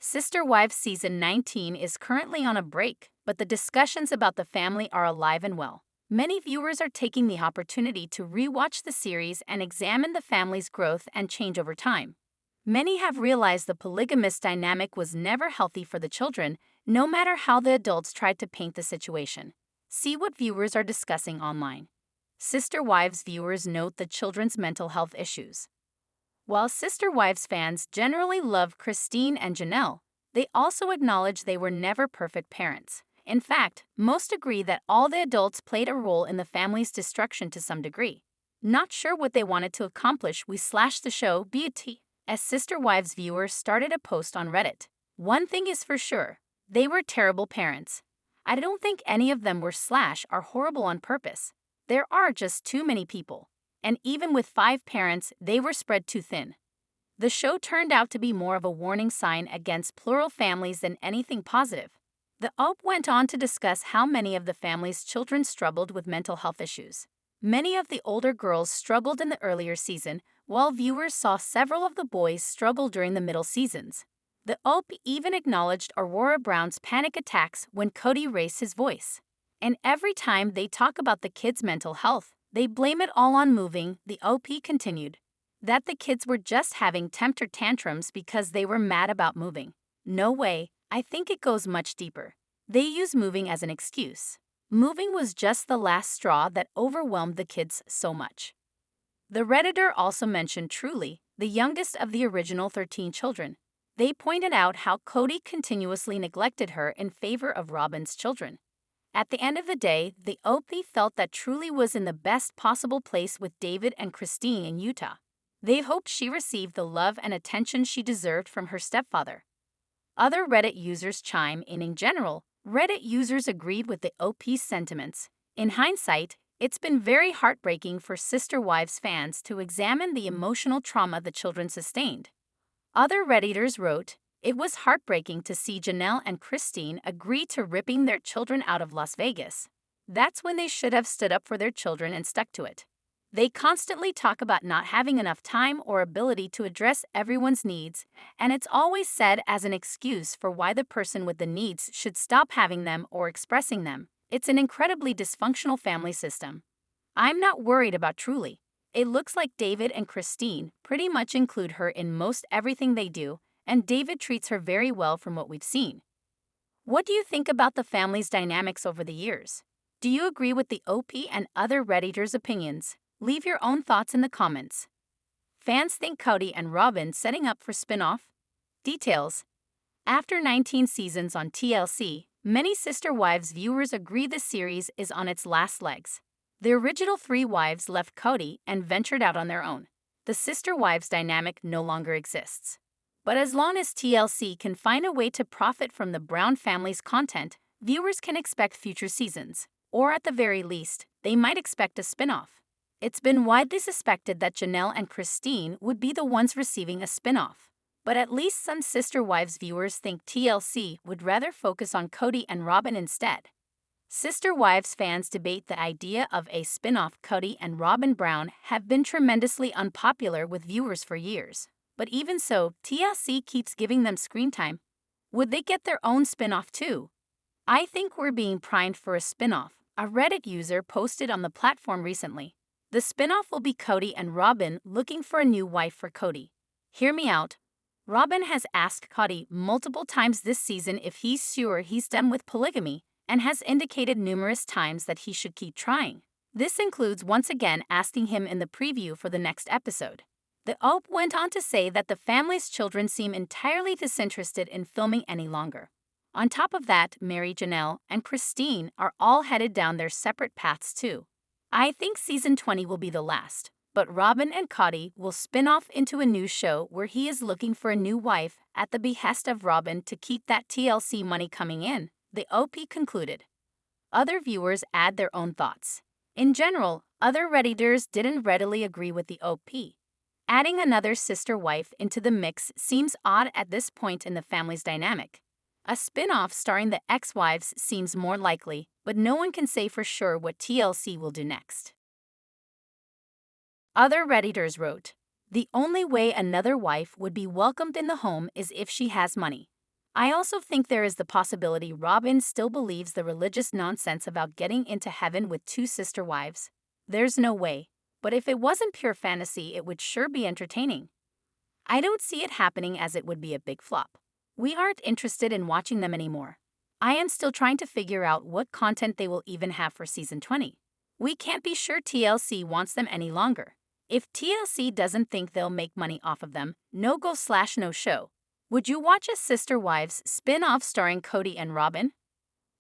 Sister Wives Season 19 is currently on a break, but the discussions about the family are alive and well. Many viewers are taking the opportunity to rewatch the series and examine the family's growth and change over time. Many have realized the polygamous dynamic was never healthy for the children, no matter how the adults tried to paint the situation. See what viewers are discussing online. Sister Wives viewers note the children's mental health issues. While Sister Wives fans generally love Christine and Janelle, they also acknowledge they were never perfect parents. In fact, most agree that all the adults played a role in the family's destruction to some degree. Not sure what they wanted to accomplish, we slashed the show BT. As Sister Wives viewers started a post on Reddit. One thing is for sure, they were terrible parents. I don't think any of them were slash are horrible on purpose. There are just too many people. And even with 5 parents, they were spread too thin. The show turned out to be more of a warning sign against plural families than anything positive. The OP went on to discuss how many of the family's children struggled with mental health issues. Many of the older girls struggled in the earlier season, while viewers saw several of the boys struggle during the middle seasons. The OP even acknowledged Aurora Brown's panic attacks when Kody raised his voice. And every time they talk about the kids' mental health, they blame it all on moving, the OP continued. That the kids were just having temper tantrums because they were mad about moving. No way, I think it goes much deeper. They use moving as an excuse. Moving was just the last straw that overwhelmed the kids so much. The Redditor also mentioned Truly, the youngest of the original 13 children. They pointed out how Kody continuously neglected her in favor of Robyn's children. At the end of the day, the OP felt that Truly was in the best possible place with David and Christine in Utah. They hoped she received the love and attention she deserved from her stepfather. Other Reddit users chime in. In general, Reddit users agreed with the OP's sentiments. In hindsight, it's been very heartbreaking for Sister Wives fans to examine the emotional trauma the children sustained. Other Redditors wrote, "It was heartbreaking to see Janelle and Christine agree to ripping their children out of Las Vegas. That's when they should have stood up for their children and stuck to it. They constantly talk about not having enough time or ability to address everyone's needs, and it's always said as an excuse for why the person with the needs should stop having them or expressing them. It's an incredibly dysfunctional family system. I'm not worried about Truly. It looks like David and Christine pretty much include her in most everything they do, and David treats her very well from what we've seen." What do you think about the family's dynamics over the years? Do you agree with the OP and other Redditors' opinions? Leave your own thoughts in the comments. Fans think Kody and Robyn setting up for spin-off? Details. After 19 seasons on TLC, many Sister Wives viewers agree the series is on its last legs. The original 3 wives left Kody and ventured out on their own. The Sister Wives dynamic no longer exists. But as long as TLC can find a way to profit from the Brown family's content, viewers can expect future seasons. Or at the very least, they might expect a spin-off. It's been widely suspected that Janelle and Christine would be the ones receiving a spin-off. But at least some Sister Wives viewers think TLC would rather focus on Kody and Robyn instead. Sister Wives fans debate the idea of a spin-off. Kody and robynbrown have been tremendously unpopular with viewers for years. But even so, TLC keeps giving them screen time. Would they get their own spin-off too? "I think we're being primed for a spin-off," a Reddit user posted on the platform recently. The spin-off will be Kody and Robyn looking for a new wife for Kody. Hear me out. Robyn has asked Kody multiple times this season if he's sure he's done with polygamy, and has indicated numerous times that he should keep trying. This includes once again asking him in the preview for the next episode. The OP went on to say that the family's children seem entirely disinterested in filming any longer. On top of that, Mary, Janelle, and Christine are all headed down their separate paths too. I think season 20 will be the last, but Robyn and Kody will spin off into a new show where he is looking for a new wife at the behest of Robyn to keep that TLC money coming in, the OP concluded. Other viewers add their own thoughts. In general, other Redditors didn't readily agree with the OP. Adding another sister wife into the mix seems odd at this point in the family's dynamic. A spin-off starring the ex-wives seems more likely, but no one can say for sure what TLC will do next. Other Redditors wrote, "The only way another wife would be welcomed in the home is if she has money. I also think there is the possibility Robyn still believes the religious nonsense about getting into heaven with two sister wives. There's no way. But if it wasn't pure fantasy, it would sure be entertaining. I don't see it happening as it would be a big flop. We aren't interested in watching them anymore. I am still trying to figure out what content they will even have for season 20. We can't be sure TLC wants them any longer. If TLC doesn't think they'll make money off of them, no go/no show. Would you watch a Sister Wives spin-off starring Kody and Robyn?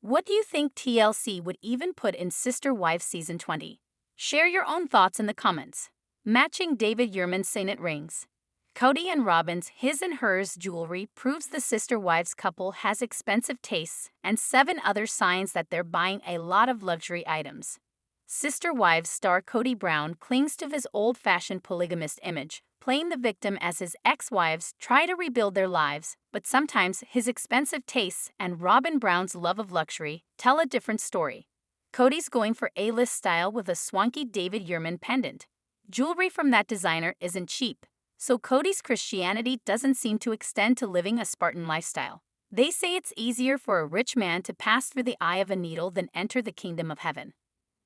What do you think TLC would even put in Sister Wives season 20? Share your own thoughts in the comments. Matching David Yurman's signet rings. Kody and Robyn's his and hers jewelry proves the Sister Wives couple has expensive tastes, and 7 other signs that they're buying a lot of luxury items. Sister Wives star Kody Brown clings to his old-fashioned polygamist image, playing the victim as his ex-wives try to rebuild their lives, but sometimes his expensive tastes and Robyn Brown's love of luxury tell a different story. Kody's going for A-list style with a swanky David Yurman pendant. Jewelry from that designer isn't cheap, so Kody's Christianity doesn't seem to extend to living a Spartan lifestyle. They say it's easier for a rich man to pass through the eye of a needle than enter the kingdom of heaven.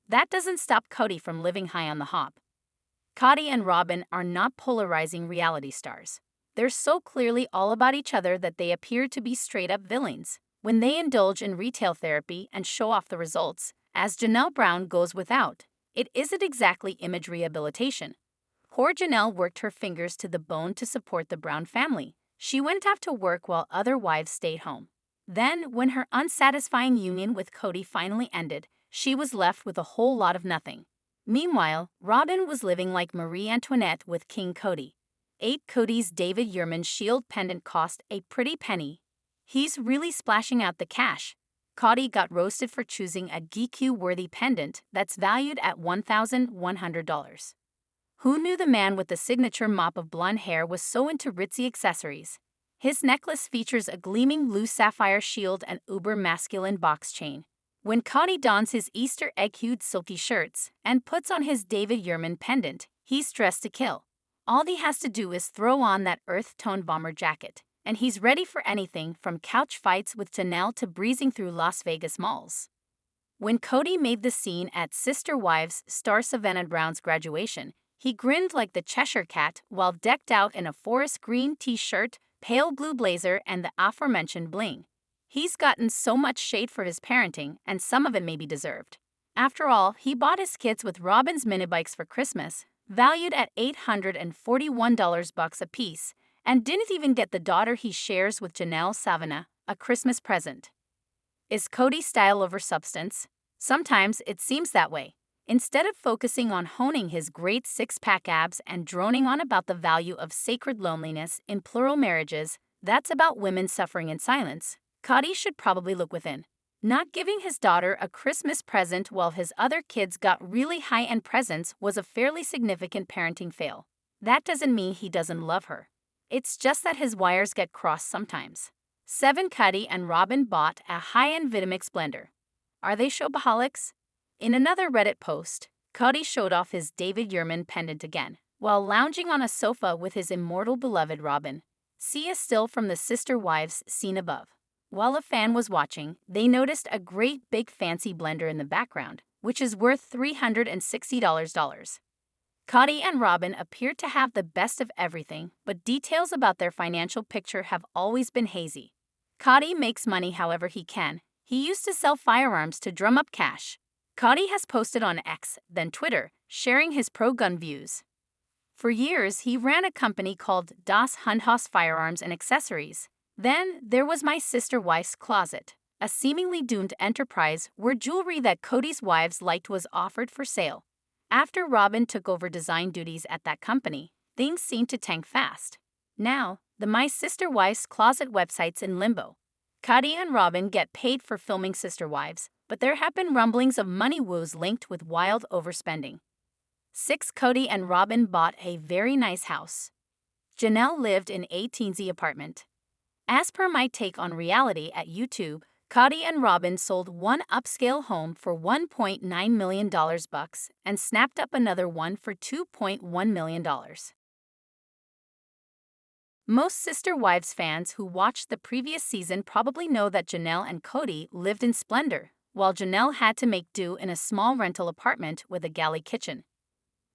That doesn't stop Kody from living high on the hop. Kody and Robyn are not polarizing reality stars. They're so clearly all about each other that they appear to be straight-up villains. When they indulge in retail therapy and show off the results, as Janelle Brown goes without, it isn't exactly image rehabilitation. Poor Janelle worked her fingers to the bone to support the Brown family. She went off to work while other wives stayed home. Then, when her unsatisfying union with Kody finally ended, she was left with a whole lot of nothing. Meanwhile, Robyn was living like Marie Antoinette with King Kody. Kody's David Yurman shield pendant cost a pretty penny. He's really splashing out the cash. Kody got roasted for choosing a GQ-worthy pendant that's valued at $1,100. Who knew the man with the signature mop of blonde hair was so into ritzy accessories? His necklace features a gleaming blue sapphire shield and uber-masculine box chain. When Kody dons his Easter egg-hued silky shirts and puts on his David Yurman pendant, he's dressed to kill. All he has to do is throw on that earth-tone bomber jacket, and he's ready for anything from couch fights with Janelle to breezing through Las Vegas malls. When Kody made the scene at Sister Wives star Savannah Brown's graduation, he grinned like the Cheshire Cat while decked out in a forest green t-shirt, pale blue blazer, and the aforementioned bling. He's gotten so much shade for his parenting, and some of it may be deserved. After all, he bought his kids with Robyn's mini bikes for Christmas, valued at $841 a piece, and didn't even get the daughter he shares with Janelle Savannah a Christmas present. Is Kody style over substance? Sometimes it seems that way. Instead of focusing on honing his great six-pack abs and droning on about the value of sacred loneliness in plural marriages, that's about women suffering in silence, Kody should probably look within. Not giving his daughter a Christmas present while his other kids got really high-end presents was a fairly significant parenting fail. That doesn't mean he doesn't love her. It's just that his wires get crossed sometimes. 7 Kody and Robyn bought a high-end Vitamix blender. Are they shopaholics? In another Reddit post, Kody showed off his David Yurman pendant again, while lounging on a sofa with his immortal beloved Robyn. See a still from the Sister Wives scene above. While a fan was watching, they noticed a great big fancy blender in the background, which is worth $360. Kody and Robyn appeared to have the best of everything, but details about their financial picture have always been hazy. Kody makes money however he can. He used to sell firearms to drum up cash. Kody has posted on X, then Twitter, sharing his pro-gun views. For years, he ran a company called Das Hundhaus Firearms and Accessories. Then, there was My Sister Wife's Closet, a seemingly doomed enterprise where jewelry that Kody's wives liked was offered for sale. After Robyn took over design duties at that company, things seemed to tank fast. Now, the My Sister Wife's Closet website's in limbo. Kody and Robyn get paid for filming Sister Wives, but there have been rumblings of money woes linked with wild overspending. 6 Kody and Robyn bought a very nice house. Janelle lived in a teensy apartment. As per my take on reality at YouTube, Kody and Robyn sold one upscale home for $1.9 million bucks and snapped up another one for $2.1 million. Most Sister Wives fans who watched the previous season probably know that Janelle and Kody lived in splendor, while Janelle had to make do in a small rental apartment with a galley kitchen.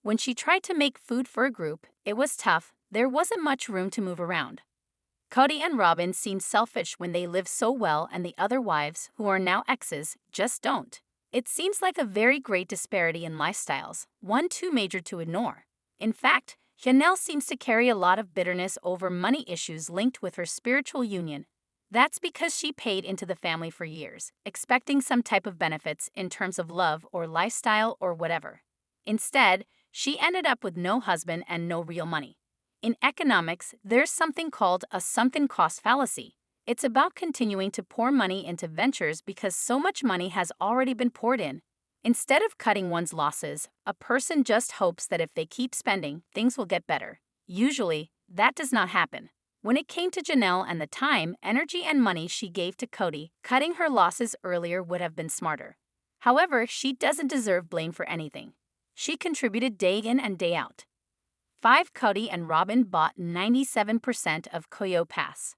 When she tried to make food for a group, it was tough, there wasn't much room to move around. Kody and Robyn seem selfish when they live so well and the other wives, who are now exes, just don't. It seems like a very great disparity in lifestyles, one too major to ignore. In fact, Janelle seems to carry a lot of bitterness over money issues linked with her spiritual union. That's because she paid into the family for years, expecting some type of benefits in terms of love or lifestyle or whatever. Instead, she ended up with no husband and no real money. In economics, there's something called a sunk cost fallacy. It's about continuing to pour money into ventures because so much money has already been poured in. Instead of cutting one's losses, a person just hopes that if they keep spending, things will get better. Usually, that does not happen. When it came to Janelle and the time, energy, and money she gave to Kody, cutting her losses earlier would have been smarter. However, she doesn't deserve blame for anything. She contributed day in and day out. 5. Kody and Robyn bought 97% of Koyo Pass.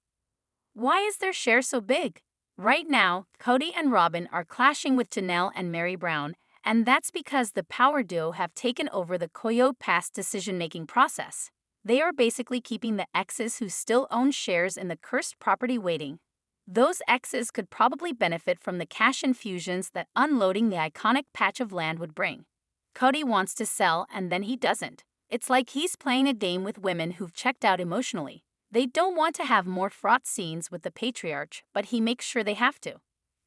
Why is their share so big? Right now, Kody and Robyn are clashing with Janelle and Mary Brown, and that's because the power duo have taken over the Koyo Pass decision-making process. They are basically keeping the exes who still own shares in the cursed property waiting. Those exes could probably benefit from the cash infusions that unloading the iconic patch of land would bring. Kody wants to sell and then he doesn't. It's like he's playing a game with women who've checked out emotionally. They don't want to have more fraught scenes with the patriarch, but he makes sure they have to.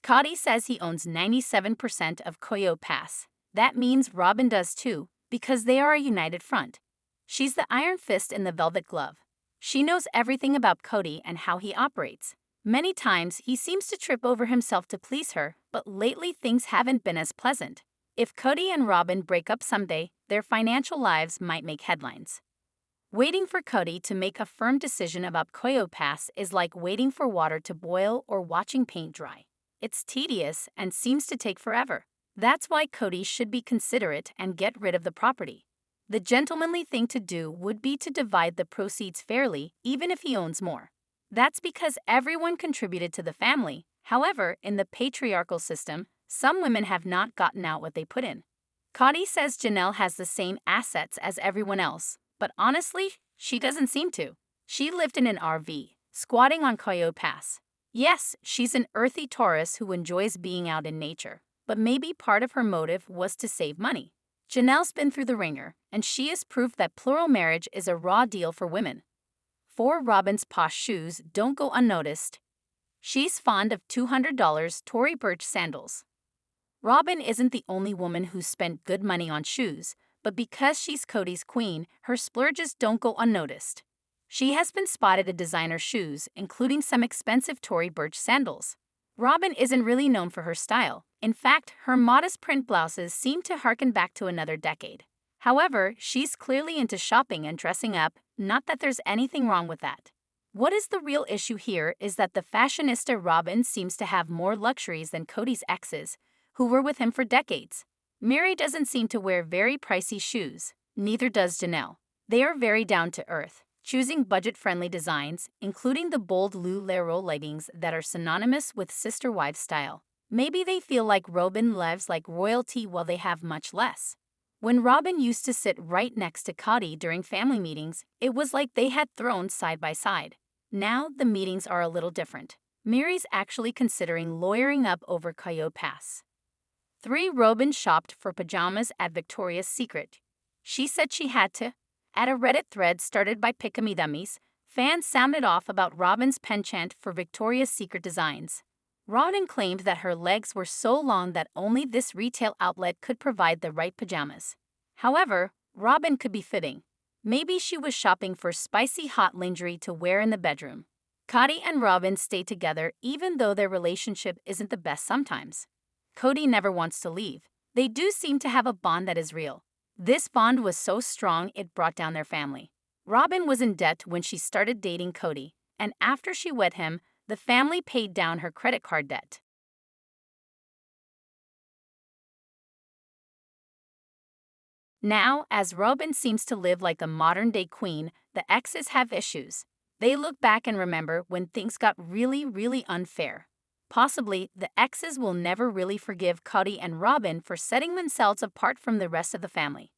Kody says he owns 97% of Koyo Pass. That means Robyn does too, because they are a united front. She's the iron fist in the velvet glove. She knows everything about Kody and how he operates. Many times he seems to trip over himself to please her, but lately things haven't been as pleasant. If Kody and Robyn break up someday, their financial lives might make headlines. Waiting for Kody to make a firm decision about Koyo Pass is like waiting for water to boil or watching paint dry. It's tedious and seems to take forever. That's why Kody should be considerate and get rid of the property. The gentlemanly thing to do would be to divide the proceeds fairly, even if he owns more. That's because everyone contributed to the family. However, in the patriarchal system, some women have not gotten out what they put in. Kody says Janelle has the same assets as everyone else, but honestly, she doesn't seem to. She lived in an RV, squatting on Koyo Pass. Yes, she's an earthy Taurus who enjoys being out in nature, but maybe part of her motive was to save money. Janelle's been through the ringer, and she is proof that plural marriage is a raw deal for women. 4. Robyn's posh shoes don't go unnoticed. She's fond of $200 Tory Burch sandals. Robyn isn't the only woman who's spent good money on shoes, but because she's Kody's queen, her splurges don't go unnoticed. She has been spotted in designer shoes, including some expensive Tory Burch sandals. Robyn isn't really known for her style. In fact, her modest print blouses seem to harken back to another decade. However, she's clearly into shopping and dressing up, not that there's anything wrong with that. What is the real issue here is that the fashionista Robyn seems to have more luxuries than Kody's exes, who were with him for decades. Mary doesn't seem to wear very pricey shoes, neither does Janelle. They are very down to earth, choosing budget-friendly designs, including the bold LuLaRoe leggings that are synonymous with sister wife style. Maybe they feel like Robyn lives like royalty while they have much less. When Robyn used to sit right next to Kody during family meetings, it was like they had thrones side by side. Now the meetings are a little different. Mary's actually considering lawyering up over Koyo Pass. 3. Robyn shopped for pajamas at Victoria's Secret. She said she had to. At a Reddit thread started by Polygamy Dummies, fans sounded off about Robyn's penchant for Victoria's Secret designs. Robyn claimed that her legs were so long that only this retail outlet could provide the right pajamas. However, Robyn could be fibbing. Maybe she was shopping for spicy hot lingerie to wear in the bedroom. Kody and Robyn stay together even though their relationship isn't the best sometimes. Kody never wants to leave. They do seem to have a bond that is real. This bond was so strong it brought down their family. Robyn was in debt when she started dating Kody, and after she wed him, the family paid down her credit card debt. Now, as Robyn seems to live like a modern-day queen, the exes have issues. They look back and remember when things got really, really unfair. Possibly, the exes will never really forgive Kody and Robyn for setting themselves apart from the rest of the family.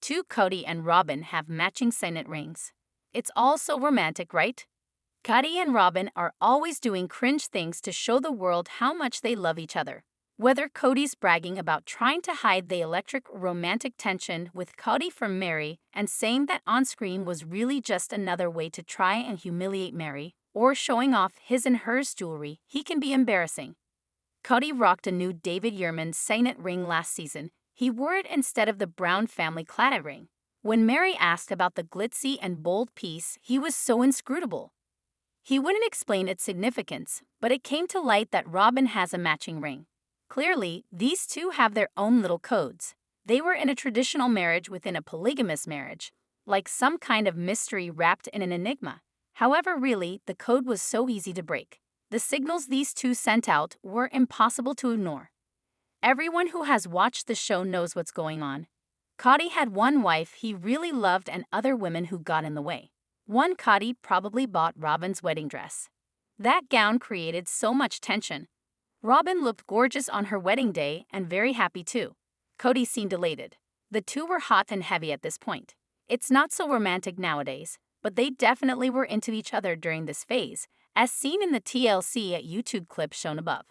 2. Kody and Robyn have matching signet rings. It's all so romantic, right? Kody and Robyn are always doing cringe things to show the world how much they love each other. Whether Kody's bragging about trying to hide the electric romantic tension with Kody from Mary and saying that on-screen was really just another way to try and humiliate Mary, or showing off his and hers jewelry, he can be embarrassing. Kody rocked a new David Yurman signet ring last season. He wore it instead of the Brown family cladded ring. When Mary asked about the glitzy and bold piece, he was so inscrutable. He wouldn't explain its significance, but it came to light that Robyn has a matching ring. Clearly, these two have their own little codes. They were in a traditional marriage within a polygamous marriage, like some kind of mystery wrapped in an enigma. However, really, the code was so easy to break. The signals these two sent out were impossible to ignore. Everyone who has watched the show knows what's going on. Kody had one wife he really loved and other women who got in the way. One, Kody probably bought Robyn's wedding dress. That gown created so much tension. Robyn looked gorgeous on her wedding day and very happy too. Kody seemed elated. The two were hot and heavy at this point. It's not so romantic nowadays, but they definitely were into each other during this phase, as seen in the TLC at YouTube clip shown above.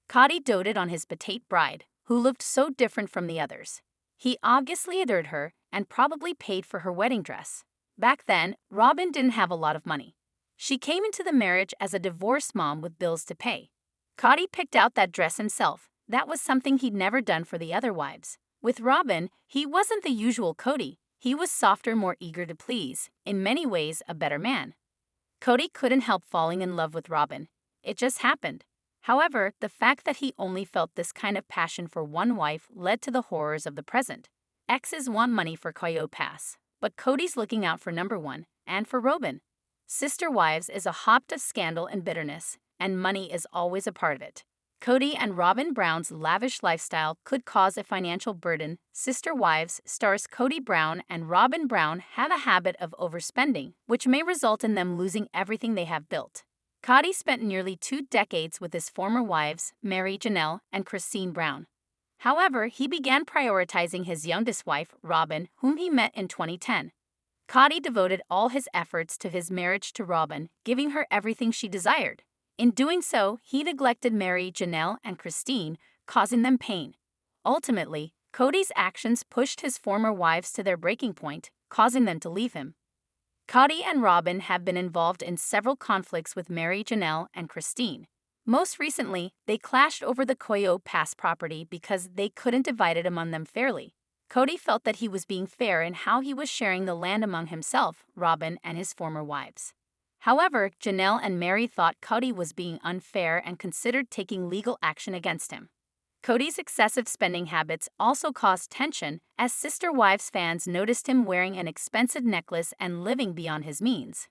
Kody doted on his petite bride, who looked so different from the others. He obviously adored her and probably paid for her wedding dress. Back then, Robyn didn't have a lot of money. She came into the marriage as a divorced mom with bills to pay. Kody picked out that dress himself. That was something he'd never done for the other wives. With Robyn, he wasn't the usual Kody. He was softer, more eager to please, in many ways a better man. Kody couldn't help falling in love with Robyn. It just happened. However, the fact that he only felt this kind of passion for one wife led to the horrors of the present. Exes want money for Koyo Pass, but Kody's looking out for number one, and for Robyn. Sister Wives is a hop of scandal and bitterness, and money is always a part of it. Kody and Robyn Brown's lavish lifestyle could cause a financial burden. Sister Wives stars Kody Brown and Robyn Brown have a habit of overspending, which may result in them losing everything they have built. Kody spent nearly 2 decades with his former wives, Mary Janelle and Christine Brown. However, he began prioritizing his youngest wife, Robyn, whom he met in 2010. Kody devoted all his efforts to his marriage to Robyn, giving her everything she desired. In doing so, he neglected Mary, Janelle, and Christine, causing them pain. Ultimately, Kody's actions pushed his former wives to their breaking point, causing them to leave him. Kody and Robyn have been involved in several conflicts with Mary, Janelle, and Christine. Most recently, they clashed over the Koyo Pass property because they couldn't divide it among them fairly. Kody felt that he was being fair in how he was sharing the land among himself, Robyn, and his former wives. However, Janelle and Mary thought Kody was being unfair and considered taking legal action against him. Kody's excessive spending habits also caused tension, as Sister Wives fans noticed him wearing an expensive necklace and living beyond his means.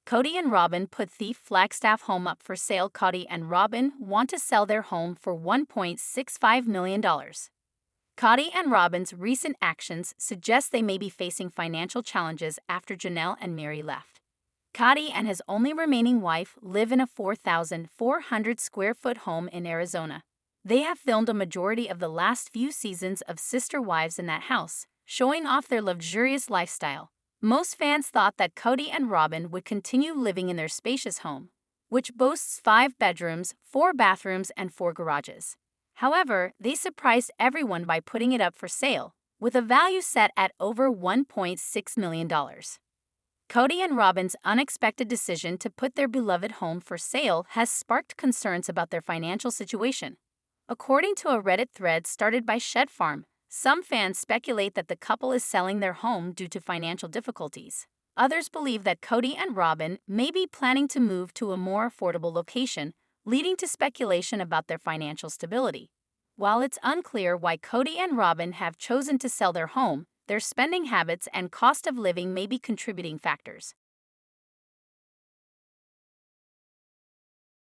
Kody and Robyn put Thief Flagstaff home up for sale. Kody and Robyn want to sell their home for $1.65 million. Kody and Robyn's recent actions suggest they may be facing financial challenges after Janelle and Mary left. Kody and his only remaining wife live in a 4,400 square foot home in Arizona. They have filmed a majority of the last few seasons of Sister Wives in that house, showing off their luxurious lifestyle. Most fans thought that Kody and Robyn would continue living in their spacious home, which boasts 5 bedrooms, 4 bathrooms, and 4 garages. However, they surprised everyone by putting it up for sale, with a value set at over $1.6 million. Kody and Robyn's unexpected decision to put their beloved home for sale has sparked concerns about their financial situation. According to a Reddit thread started by Shed Farm, some fans speculate that the couple is selling their home due to financial difficulties. Others believe that Kody and Robyn may be planning to move to a more affordable location, leading to speculation about their financial stability. While it's unclear why Kody and Robyn have chosen to sell their home, their spending habits and cost of living may be contributing factors.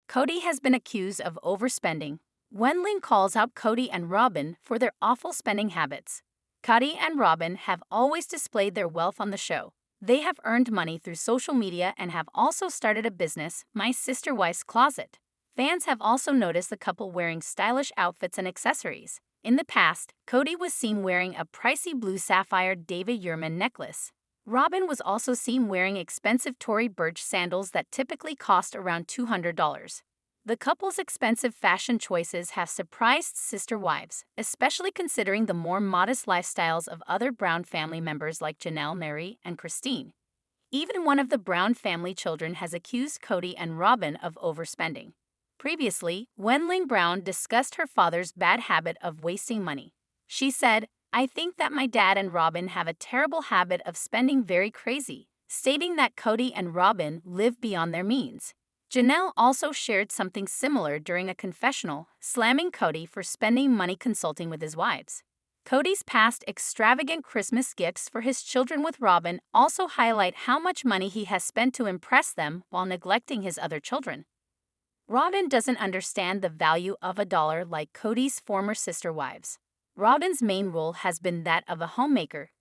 Kody has been accused of overspending. Wenling calls out Kody and Robyn for their awful spending habits. Kody and Robyn have always displayed their wealth on the show. They have earned money through social media and have also started a business, My Sister Wife's Closet. Fans have also noticed the couple wearing stylish outfits and accessories. In the past, Kody was seen wearing a pricey blue sapphire David Yurman necklace. Robyn was also seen wearing expensive Tory Burch sandals that typically cost around $200. The couple's expensive fashion choices have surprised sister wives, especially considering the more modest lifestyles of other Brown family members like Janelle, Mary, and Christine. Even one of the Brown family children has accused Kody and Robyn of overspending. Previously, Brown discussed her father's bad habit of wasting money. She said, "I think that my dad and Robyn have a terrible habit of spending very crazy," stating that Kody and Robyn live beyond their means. Janelle also shared something similar during a confessional, slamming Kody for spending money consulting with his wives. Kody's past extravagant Christmas gifts for his children with Robyn also highlight how much money he has spent to impress them while neglecting his other children. Robyn doesn't understand the value of a dollar like Kody's former sister wives. Robyn's main role has been that of a homemaker.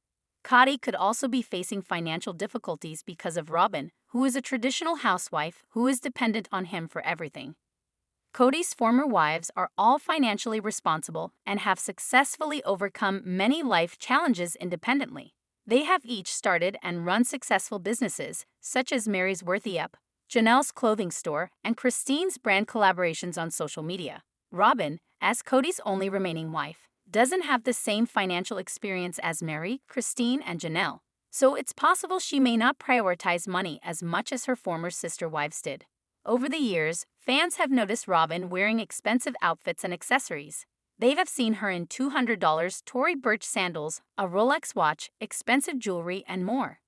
Kody could also be facing financial difficulties because of Robyn, who is a traditional housewife who is dependent on him for everything. Kody's former wives are all financially responsible and have successfully overcome many life challenges independently. They have each started and run successful businesses, such as Mary's Worthy Up, Janelle's clothing store, and Christine's brand collaborations on social media. Robyn, as Kody's only remaining wife, doesn't have the same financial experience as Mary, Christine, and Janelle, so it's possible she may not prioritize money as much as her former sister wives did. Over the years, fans have noticed Robyn wearing expensive outfits and accessories. They have seen her in $200 Tory Burch sandals, a Rolex watch, expensive jewelry, and more.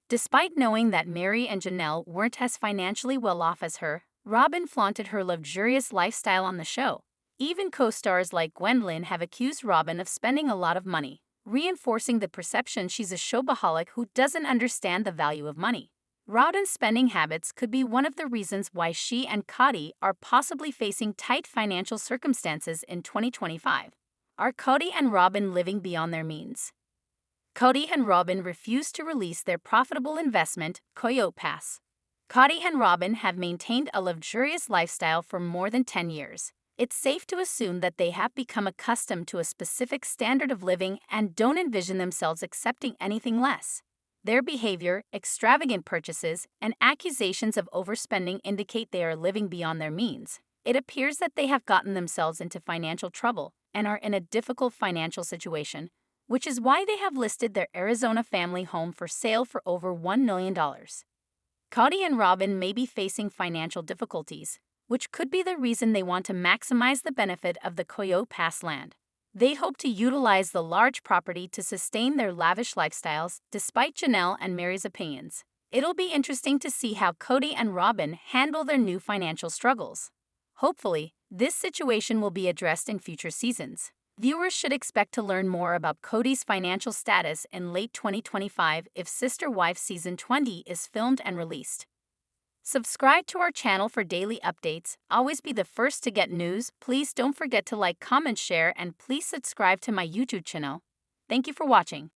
Despite knowing that Mary and Janelle weren't as financially well off as her, Robyn flaunted her luxurious lifestyle on the show. Even co-stars like Gwendolyn have accused Robyn of spending a lot of money, reinforcing the perception she's a showaholic who doesn't understand the value of money. Robyn's spending habits could be one of the reasons why she and Kody are possibly facing tight financial circumstances in 2025. Are Kody and Robyn living beyond their means? Kody and Robyn refused to release their profitable investment, Coyote Pass. Kody and Robyn have maintained a luxurious lifestyle for more than 10 years. It's safe to assume that they have become accustomed to a specific standard of living and don't envision themselves accepting anything less. Their behavior, extravagant purchases, and accusations of overspending indicate they are living beyond their means. It appears that they have gotten themselves into financial trouble and are in a difficult financial situation, which is why they have listed their Arizona family home for sale for over $1 million. Kody and Robyn may be facing financial difficulties, which could be the reason they want to maximize the benefit of the Coyote Pass land. They hope to utilize the large property to sustain their lavish lifestyles, despite Janelle and Mary's opinions. It'll be interesting to see how Kody and Robyn handle their new financial struggles. Hopefully, this situation will be addressed in future seasons. Viewers should expect to learn more about Kody's financial status in late 2025 if Sister Wife Season 20 is filmed and released. Subscribe to our channel for daily updates. Always be the first to get news. Please don't forget to like, comment, share, and please subscribe to my YouTube channel. Thank you for watching.